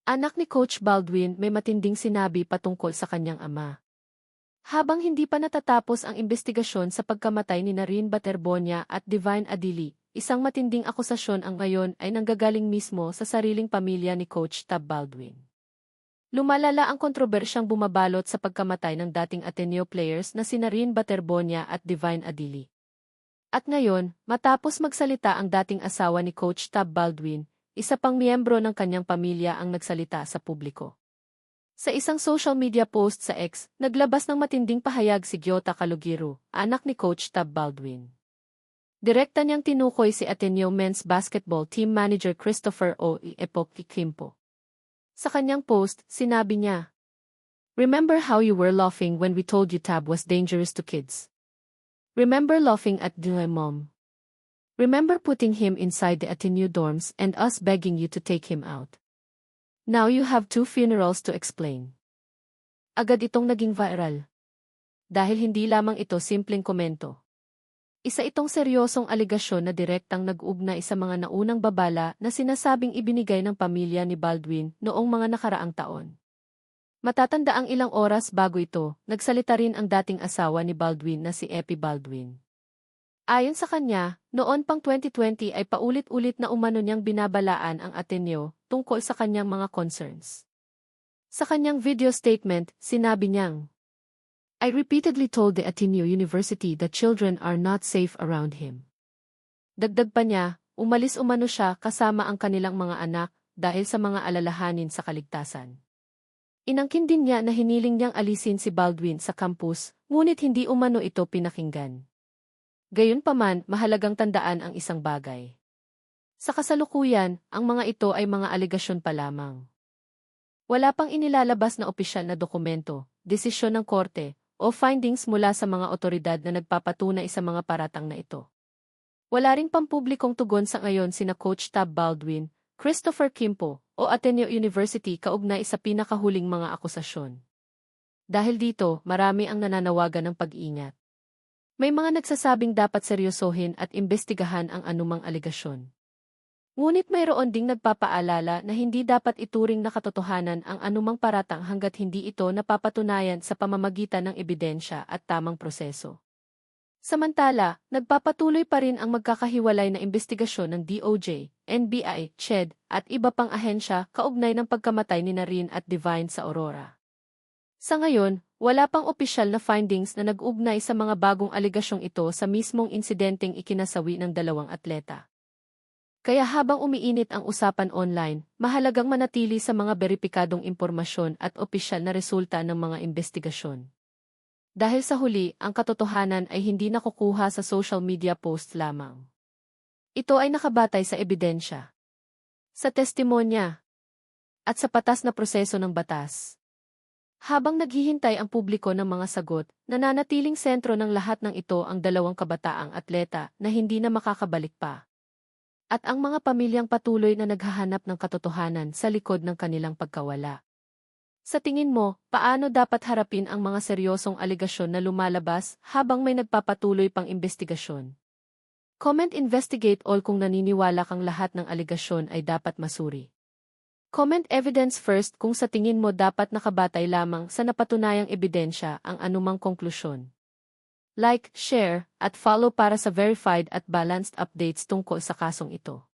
Anak ni Coach Baldwin may matinding sinabi patungkol sa kanyang ama. Habang hindi pa natatapos ang investigasyon sa pagkamatay ni Narine Baterbonia at Divine Adili, isang matinding akusasyon ang ngayon ay nanggagaling mismo sa sariling pamilya ni Coach Tab Baldwin. Lumalala ang kontrobersyang bumabalot sa pagkamatay ng dating Ateneo players na si Narine Baterbonia at Divine Adili. At ngayon, matapos magsalita ang dating asawa ni Coach Tab Baldwin, isa pang miyembro ng kanyang pamilya ang nagsalita sa publiko. Sa isang social media post sa X, naglabas ng matinding pahayag si Gyota Calogero, anak ni Coach Tab Baldwin. Direkta niyang tinukoy si Ateneo Men's Basketball Team Manager Christopher O. Epok Kimpo. Sa kanyang post, sinabi niya, "Remember how you were laughing when we told you Tab was dangerous to kids? Remember laughing at the mom? Remember putting him inside the Ateneo dorms and us begging you to take him out? Now you have 2 funerals to explain." Agad itong naging viral. Dahil hindi lamang ito simpleng komento. Isa itong seryosong aligasyon na direktang nag-ugnay sa mga naunang babala na sinasabing ibinigay ng pamilya ni Baldwin noong mga nakaraang taon. Matatanda ang ilang oras bago ito, nagsalita rin ang dating asawa ni Baldwin na si Epi Baldwin. Ayon sa kanya, noon pang 2020 ay paulit-ulit na umano niyang binabalaan ang Ateneo tungkol sa kanyang mga concerns. Sa kanyang video statement, sinabi niyang, "I repeatedly told the Ateneo University that children are not safe around him." Dagdag pa niya, umalis umano siya kasama ang kanilang mga anak dahil sa mga alalahanin sa kaligtasan. Inangkin din niya na hiniling niyang alisin si Baldwin sa campus, ngunit hindi umano ito pinakinggan. Gayunpaman, mahalagang tandaan ang isang bagay. Sa kasalukuyan, ang mga ito ay mga alegasyon pa lamang. Wala pang inilalabas na opisyal na dokumento, desisyon ng korte, o findings mula sa mga otoridad na nagpapatunay sa mga paratang na ito. Wala ring pampublikong tugon sa ngayon sina Coach Tab Baldwin, Christopher Kimpo, o Ateneo University kaugnay sa pinakahuling mga akusasyon. Dahil dito, marami ang nananawagan ng pag-ingat. May mga nagsasabing dapat seryosohin at imbestigahan ang anumang aligasyon. Ngunit mayroon ding nagpapaalala na hindi dapat ituring na katotohanan ang anumang paratang hanggat hindi ito napapatunayan sa pamamagitan ng ebidensya at tamang proseso. Samantala, nagpapatuloy pa rin ang magkakahiwalay na imbestigasyon ng DOJ, NBI, CHED, at iba pang ahensya kaugnay ng pagkamatay ni Narine at Divine sa Aurora. Sa ngayon, wala pang opisyal na findings na nag-ugnay sa mga bagong aligasyong ito sa mismong insidenteng ikinasawi ng dalawang atleta. Kaya habang umiinit ang usapan online, mahalagang manatili sa mga beripikadong impormasyon at opisyal na resulta ng mga investigasyon. Dahil sa huli, ang katotohanan ay hindi nakukuha sa social media post lamang. Ito ay nakabatay sa ebidensya, sa testimonya, at sa patas na proseso ng batas. Habang naghihintay ang publiko ng mga sagot, nananatiling sentro ng lahat ng ito ang dalawang kabataang atleta na hindi na makakabalik pa. At ang mga pamilyang patuloy na naghahanap ng katotohanan sa likod ng kanilang pagkawala. Sa tingin mo, paano dapat harapin ang mga seryosong aligasyon na lumalabas habang may nagpapatuloy pang investigasyon? Comment investigate all kung naniniwala kang lahat ng aligasyon ay dapat masuri. Comment evidence first kung sa tingin mo dapat nakabatay lamang sa napatunayang ebidensya ang anumang konklusyon. Like, share, at follow para sa verified at balanced updates tungkol sa kasong ito.